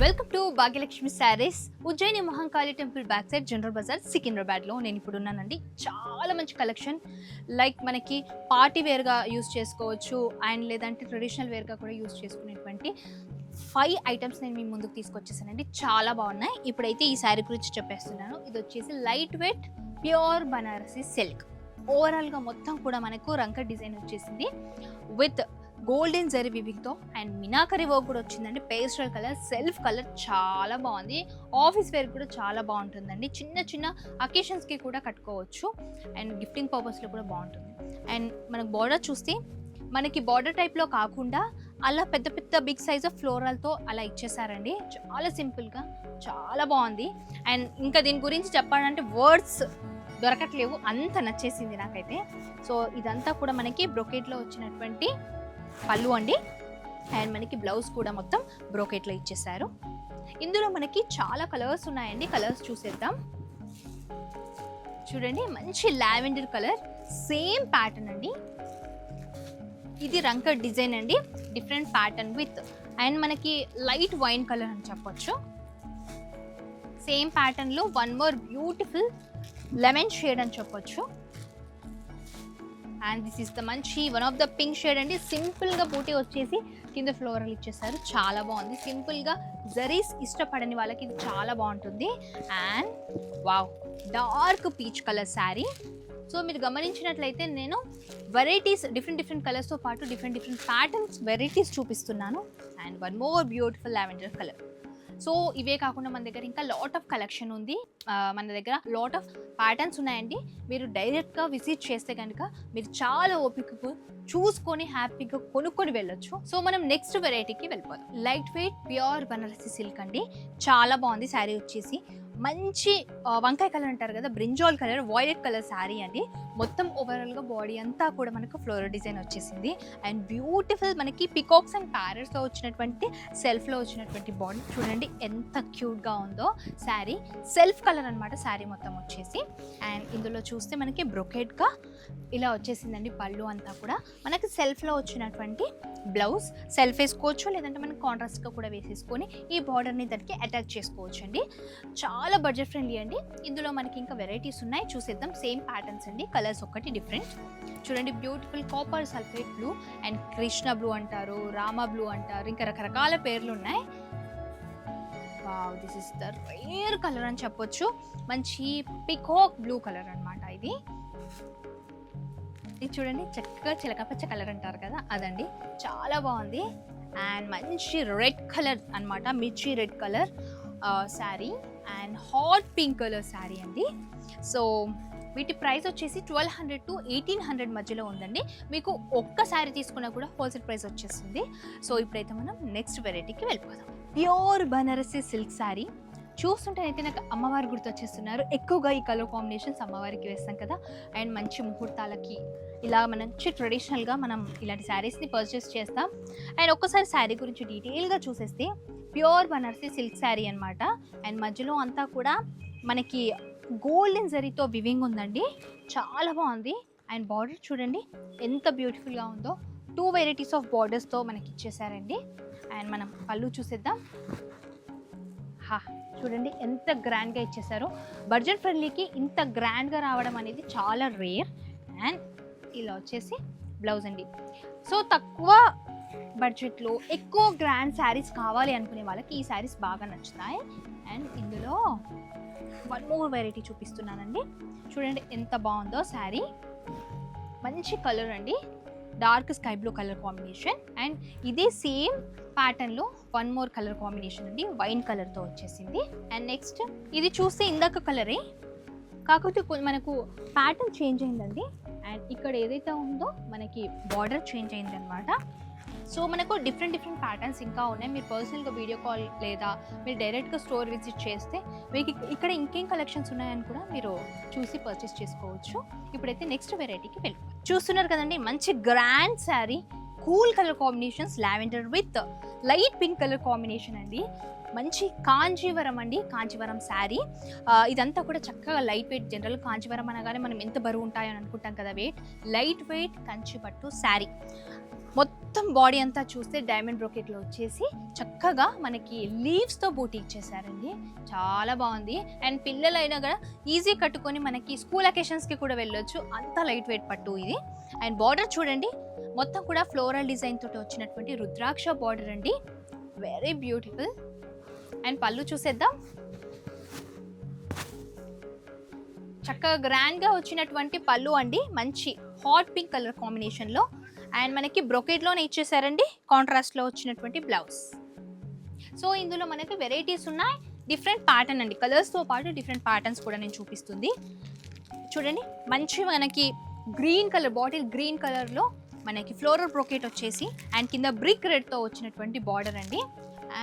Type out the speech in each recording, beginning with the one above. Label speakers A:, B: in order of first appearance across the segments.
A: Welcome to Bhagyalakshmi sarees. Ujjaini Mahankali temple back side General Bazaar సికింద్రాబాద్లో నేను ఇప్పుడు ఉన్నానండి. చాలా మంచి కలెక్షన్, లైక్ మనకి పార్టీ వేర్గా యూస్ చేసుకోవచ్చు అండ్ లేదంటే ట్రెడిషనల్ వేర్గా కూడా యూస్ చేసుకునేటువంటి 5 ఐటమ్స్ నేను మీ ముందుకు తీసుకొచ్చేసానండి. చాలా బాగున్నాయి. ఇప్పుడైతే ఈ శారీ గురించి చెప్పేస్తున్నాను. ఇది వచ్చేసి light weight pure Banarasi silk. ఓవరాల్గా మొత్తం కూడా మనకు రంక డిజైన్ వచ్చేసింది విత్ గోల్డెన్ జరీ వివింగ్తో అండ్ మినాకరీ వర్క్ కూడా వచ్చిందండి. పేస్టల్ కలర్, సెల్ఫ్ కలర్ చాలా బాగుంది. ఆఫీస్ వేర్ కూడా చాలా బాగుంటుందండి. చిన్న చిన్న అకేషన్స్కి కూడా కట్టుకోవచ్చు అండ్ గిఫ్టింగ్ పర్పస్లో కూడా బాగుంటుంది. అండ్ మనకు బార్డర్ చూస్తే మనకి బార్డర్ టైప్లో కాకుండా అలా పెద్ద పెద్ద బిగ్ సైజ్ ఆఫ్ ఫ్లోరల్తో అలా ఇచ్చేసారండి. చాలా సింపుల్గా చాలా బాగుంది. అండ్ ఇంకా దీని గురించి చెప్పాలంటే వర్డ్స్ దొరకట్లేవు, అంత నచ్చేసింది నాకైతే. సో ఇదంతా కూడా మనకి బ్రొకెట్లో వచ్చినటువంటి పళ్ళు అండి. అండ్ మనకి బ్లౌజ్ కూడా మొత్తం బ్రోకెట్లో ఇచ్చేసారు. ఇందులో మనకి చాలా కలర్స్ ఉన్నాయండి. కలర్స్ చూసేద్దాం. చూడండి, మంచి లావెండర్ కలర్, సేమ్ ప్యాటర్న్ అండి. ఇది రంక డిజైన్ అండి, డిఫరెంట్ ప్యాటర్న్ విత్ అండ్ మనకి లైట్ వైన్ కలర్ అని చెప్పొచ్చు. సేమ్ ప్యాటర్న్ లో one more beautiful lemon shade అని చెప్పొచ్చు. అండ్ దిస్ ఇస్ ద మంచి one of the pink shade అండి. సింపుల్ గా బూటీ వచ్చేసి కింద ఫ్లోరల్ ఇచ్చేసారు. చాలా బాగుంది. సింపుల్ గా జరీస్ ఇష్టపడని వాళ్ళకి ఇది చాలా బాగుంటుంది. And wow, dark peach colour sari. So మీరు గమనించినట్లయితే నేను వెరైటీస్ డిఫరెంట్ కలర్స్తో పాటు డిఫరెంట్ ప్యాటర్న్స్ వెరైటీస్ చూపిస్తున్నాను. And one more beautiful lavender colour. So ఇవే కాకుండా మన దగ్గర ఇంకా లాట్ ఆఫ్ కలెక్షన్ ఉంది. మన దగ్గర లాట్ ఆఫ్ ప్యాటర్న్స్ ఉన్నాయండి. మీరు డైరెక్ట్గా విజిట్ చేస్తే కనుక మీరు చాలా ఓపికగా చూసుకొని హ్యాపీగా కొనుక్కొని వెళ్ళొచ్చు. సో మనం నెక్స్ట్ వెరైటీకి వెళ్ళిపోదాం. Light weight pure Banarasi silk అండి. చాలా బాగుంది శారీ వచ్చేసి. మంచి వంకాయ కలర్ అంటారు కదా, brinjal colour, violet colour sari అండి. మొత్తం ఓవరాల్గా బాడీ అంతా కూడా మనకు ఫ్లోరల్ డిజైన్ వచ్చేసింది. అండ్ బ్యూటిఫుల్ మనకి పికాక్స్ అండ్ ప్యారెట్స్తో వచ్చినటువంటి సెల్ఫ్లో వచ్చినటువంటి బాడీ చూడండి ఎంత క్యూట్గా ఉందో. శారీ సెల్ఫ్ కలర్ అనమాట శారీ మొత్తం వచ్చేసి. అండ్ ఇందులో చూస్తే మనకి బ్రొకెట్గా ఇలా వచ్చేసిందండి. పళ్ళు అంతా కూడా మనకి సెల్ఫ్లో వచ్చినటువంటి బ్లౌజ్. సెల్ఫ్ వేసుకోవచ్చు, లేదంటే మనకి కాంట్రాస్ట్గా కూడా వేసేసుకొని ఈ బార్డర్ని దానికి అటాచ్ చేసుకోవచ్చు అండి. చాలా బడ్జెట్ ఫ్రెండ్లీ అండి. ఇందులో మనకి ఇంకా వెరైటీస్ ఉన్నాయి, చూసేద్దాం. సేమ్ ప్యాటర్న్స్ అండి, కలర్స్ ఒక్కటి డిఫరెంట్. చూడండి, beautiful copper sulphate blue and Krishna blue అంటారు, రామ బ్లూ అంటారు, ఇంకా రకరకాల పేర్లు ఉన్నాయి. Wow, this is the rare colour అని చెప్పొచ్చు. మంచి పికాక్ బ్లూ కలర్ అనమాట ఇది. ఇది చూడండి, చక్కగా చిలకపచ్చ కలర్ అంటారు కదా, అదండి. చాలా బాగుంది. అండ్ మంచి రెడ్ కలర్ అనమాట, మిర్చి red colour sari and hot pink colour sari అండి. సో వీటి ప్రైస్ వచ్చేసి 1200 to 1800 మధ్యలో ఉందండి. మీకు ఒక్క శారీ తీసుకున్నా కూడా హోల్సేల్ ప్రైస్ వచ్చేస్తుంది. సో ఇప్పుడైతే మనం నెక్స్ట్ వెరైటీకి వెళ్ళిపోదాం. Pure Banarasi silk saree. చూస్తుంటేనైతే నాకు అమ్మవారి గుర్తొచ్చేస్తున్నారు. ఎక్కువగా ఈ కలర్ కాంబినేషన్స్ అమ్మవారికి వేస్తాం కదా. అండ్ మంచి ముహూర్తాలకి ఇలా మంచి ట్రెడిషనల్గా మనం ఇలాంటి శారీస్ని పర్చేస్ చేస్తాం. అండ్ ఒక్కసారి శారీ గురించి డీటెయిల్గా చూసేస్తే ప్యూర్ బనారసి సిల్క్ శారీ అనమాట. అండ్ మధ్యలో అంతా కూడా మనకి గోల్డెన్ జరీతో వివింగ్ ఉందండి. చాలా బాగుంది. అండ్ బార్డర్ చూడండి ఎంత బ్యూటిఫుల్గా ఉందో. 2 వెరైటీస్ ఆఫ్ బార్డర్స్తో మనకి ఇచ్చేసారండి. అండ్ మనం పళ్ళు చూసేద్దాం. చూడండి ఎంత గ్రాండ్గా ఇచ్చేసారో. బడ్జెట్ ఫ్రెండ్లీకి ఇంత గ్రాండ్గా రావడం అనేది చాలా రేర్. అండ్ ఇలా వచ్చేసి బ్లౌజ్ అండి. సో తక్కువ బడ్జెట్లో ఎక్కువ గ్రాండ్ శారీస్ కావాలి అనుకునే వాళ్ళకి ఈ శారీస్ బాగా నచ్చుతాయి. అండ్ ఇందులో వన్ మోర్ వెరైటీ చూపిస్తున్నానండి. చూడండి ఎంత బాగుందో శారీ. మంచి కలర్ అండి, dark sky blue colour combination. And ఇదే సేమ్ ప్యాటర్న్లో వన్ మోర్ కలర్ కాంబినేషన్ అండి, వైన్ కలర్తో వచ్చేసింది. అండ్ నెక్స్ట్ ఇది చూస్తే ఇందాక కలరే, కాకపోతే మనకు ప్యాటర్న్ చేంజ్ అయిందండి. అండ్ ఇక్కడ ఏదైతే ఉందో మనకి బార్డర్ చేంజ్ అయింది అనమాట. సో మనకు డిఫరెంట్ ప్యాటర్న్స్ ఇంకా ఉన్నాయి. మీరు పర్సనల్గా వీడియో కాల్ లేదా మీరు డైరెక్ట్గా స్టోర్ విజిట్ చేస్తే మీకు ఇక్కడ ఇంకేం కలెక్షన్స్ ఉన్నాయని కూడా మీరు చూసి పర్చేస్ చేసుకోవచ్చు. ఇప్పుడైతే నెక్స్ట్ వెరైటీకి వెళ్ళి చూస్తున్నారు కదండి, మంచి grand sari, cool colour combinations, lavender with light pink colour combination అండి. మంచి కాంచీవరం అండి, కాంచీవరం శారీ. ఇదంతా కూడా చక్కగా లైట్ వెయిట్. జనరల్ కాంచీవరం అనగానే మనం ఎంత బరువు ఉంటాయని అనుకుంటాం కదా, వెయిట్ లైట్ వెయిట్ కంచి పట్టు శారీ. మొత్తం బాడీ అంతా చూస్తే డైమండ్ బ్రోకెట్లో వచ్చేసి చక్కగా మనకి లీవ్స్తో బూటీ ఇచ్చేసారండి. చాలా బాగుంది. అండ్ పిల్లలైనా కూడా ఈజీ కట్టుకొని మనకి స్కూల్ అకేషన్స్కి కూడా వెళ్ళొచ్చు, అంత లైట్ వెయిట్ పట్టు ఇది. అండ్ బార్డర్ చూడండి, మొత్తం కూడా ఫ్లోరల్ డిజైన్ తోటి వచ్చినటువంటి రుద్రాక్ష బార్డర్ అండి, వెరీ బ్యూటిఫుల్. అండ్ పళ్ళు చూసేద్దాం. చక్కగా గ్రాండ్గా వచ్చినటువంటి పళ్ళు అండి, మంచి హాట్ పింక్ కలర్ కాంబినేషన్లో. అండ్ మనకి బ్రొకెట్లోనే ఇచ్చేసారండి, కాంట్రాస్ట్లో వచ్చినటువంటి బ్లౌజ్. సో ఇందులో మనకి వెరైటీస్ ఉన్నాయి, డిఫరెంట్ ప్యాటర్న్ అండి, కలర్స్తో పాటు డిఫరెంట్ ప్యాటర్న్స్ కూడా నేను చూపిస్తుంది. చూడండి, మంచి మనకి గ్రీన్ కలర్, బాటిల్ గ్రీన్ కలర్లో మనకి ఫ్లోరల్ బ్రొకెట్ వచ్చేసి అండ్ కింద బ్రిక్ రెడ్తో వచ్చినటువంటి బార్డర్ అండి.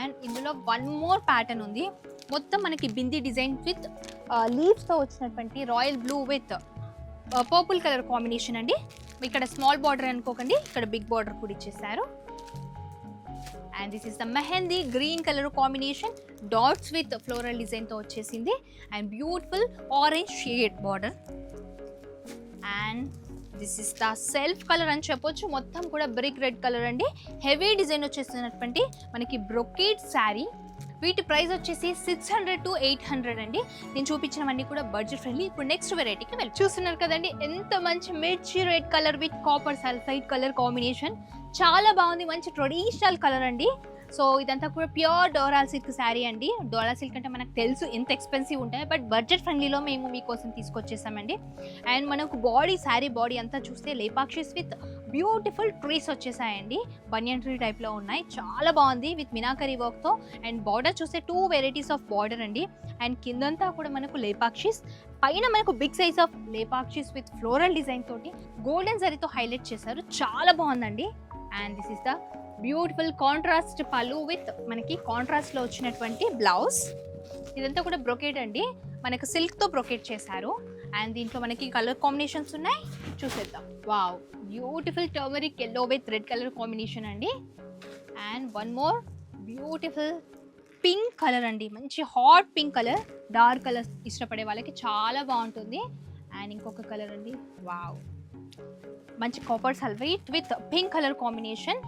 A: అండ్ ఇందులో వన్ మోర్ ప్యాటర్న్ ఉంది, మొత్తం మనకి బిందీ డిజైన్ విత్ లీవ్స్తో వచ్చినటువంటి royal blue with purple colour combination అండి. ఇక్కడ స్మాల్ బార్డర్ అనుకోకండి, ఇక్కడ బిగ్ బార్డర్ కూడా ఇచ్చేసారు. And this is the mehndi green colour combination, dots with floral డిజైన్తో వచ్చేసింది. And beautiful orange shade border. And this is the self colour అని చెప్పొచ్చు, మొత్తం కూడా బ్రిక్ రెడ్ కలర్ అండి. హెవీ డిజైన్ వచ్చేసినటువంటి మనకి బ్రొకేట్ శారీ. వీటి ప్రైస్ వచ్చేసి 600 to 800 అండి. నేను చూపించినవన్నీ కూడా బడ్జెట్ ఫ్రెండ్లీ. ఇప్పుడు నెక్స్ట్ వెరైటీకి వెళ్ళి చూస్తున్నారు కదండి, ఎంత మంచి మిర్చి red colour with copper sulphide colour combination, చాలా బాగుంది. మంచి ట్రెడిషనల్ కలర్ అండి. సో ఇదంతా కూడా ప్యూర్ డోరా సిల్క్ శారీ అండి. డోరా సిల్క్ అంటే మనకు తెలుసు ఎంత ఎక్స్పెన్సివ్ ఉంటాయి, బట్ బడ్జెట్ ఫ్రెండ్లీలో మేము మీకోసం తీసుకొచ్చేసామండి. అండ్ మనకు శారీ బాడీ అంతా చూస్తే లేపాక్షిస్ విత్ బ్యూటిఫుల్ ట్రీస్ వచ్చేసాయండి, బనియన్ ట్రీ టైప్లో ఉన్నాయి, చాలా బాగుంది విత్ మినాకరీ వర్క్తో. అండ్ బార్డర్ చూస్తే 2 వెరైటీస్ ఆఫ్ బార్డర్ అండి. అండ్ కిందంతా కూడా మనకు లేపాక్షిస్, పైన మనకు big size of Lepakshis with floral design తోటి గోల్డెన్ జరీతో హైలైట్ చేశారు, చాలా బాగుందండి. And this is the beautiful contrast పళ్ళు విత్ మనకి కాంట్రాస్ట్లో వచ్చినటువంటి బ్లౌజ్. ఇదంతా కూడా బ్రొకేట్ అండి, మనకు సిల్క్తో బ్రొకేట్ చేశారు. అండ్ దీంట్లో మనకి కలర్ కాంబినేషన్స్ ఉన్నాయి, చూసేద్దాం. Wow, beautiful turmeric yellow with red colour combination అండి. And one more beautiful pink colour అండి, మంచి hot pink colour, dark colour ఇష్టపడే వాళ్ళకి చాలా బాగుంటుంది. అండ్ ఇంకొక కలర్ అండి, వావ్, మంచి copper sulphide with pink colour combination.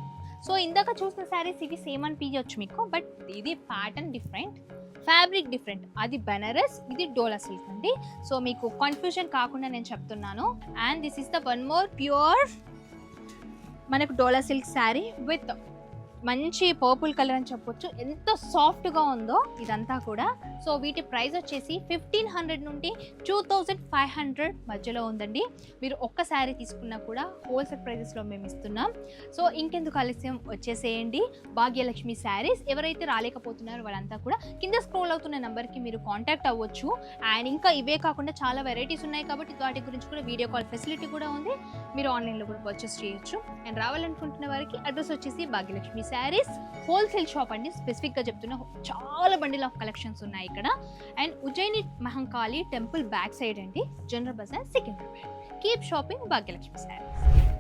A: So ఇందాక చూసిన శారీస్ ఇవి సేమ్ అనిపించవచ్చు మీకు, బట్ ఇది ప్యాటర్న్ డిఫరెంట్, ఫ్యాబ్రిక్ డిఫరెంట్. అది బెనారస్, ఇది డోలా సిల్క్ అండి. సో మీకు కన్ఫ్యూజన్ కాకుండా నేను చెప్తున్నాను. And this is the one more pure మనకు డోలా సిల్క్ శారీ విత్ మంచి పర్పుల్ కలర్ అని చెప్పొచ్చు, ఎంత సాఫ్ట్గా ఉందో ఇదంతా కూడా. సో వీటి ప్రైస్ వచ్చేసి 1500 నుండి 2500 మధ్యలో ఉందండి. మీరు ఒక్క శారీ తీసుకున్నా కూడా హోల్సేల్ ప్రైజెస్లో మేము ఇస్తున్నాం. సో ఇంకెందుకు ఆలస్యం, వచ్చేసేయండి భాగ్యలక్ష్మి శారీస్. ఎవరైతే రాలేకపోతున్నారో వాళ్ళంతా కూడా కింద స్క్రోల్ అవుతున్న నెంబర్కి మీరు కాంటాక్ట్ అవ్వచ్చు. అండ్ ఇంకా ఇవే కాకుండా చాలా వెరైటీస్ ఉన్నాయి కాబట్టి వాటి గురించి కూడా వీడియో కాల్ ఫెసిలిటీ కూడా ఉంది, మీరు ఆన్లైన్లో కూడా పర్చేస్ చేయొచ్చు. అండ్ రావాలనుకుంటున్న వారికి అడ్రస్ వచ్చేసి భాగ్యలక్ష్మి శారీస్ హోల్సేల్ షాప్ అండి. స్పెసిఫిక్గా చెప్తున్నా, చాలా బండిల్ ఆఫ్ కలెక్షన్స్ ఉన్నాయి ఇక్కడ. And Ujjaini Mahankali temple back side అండి, general Bazaar, Secunderabad. Keep shopping Bhagyalakshmi saris.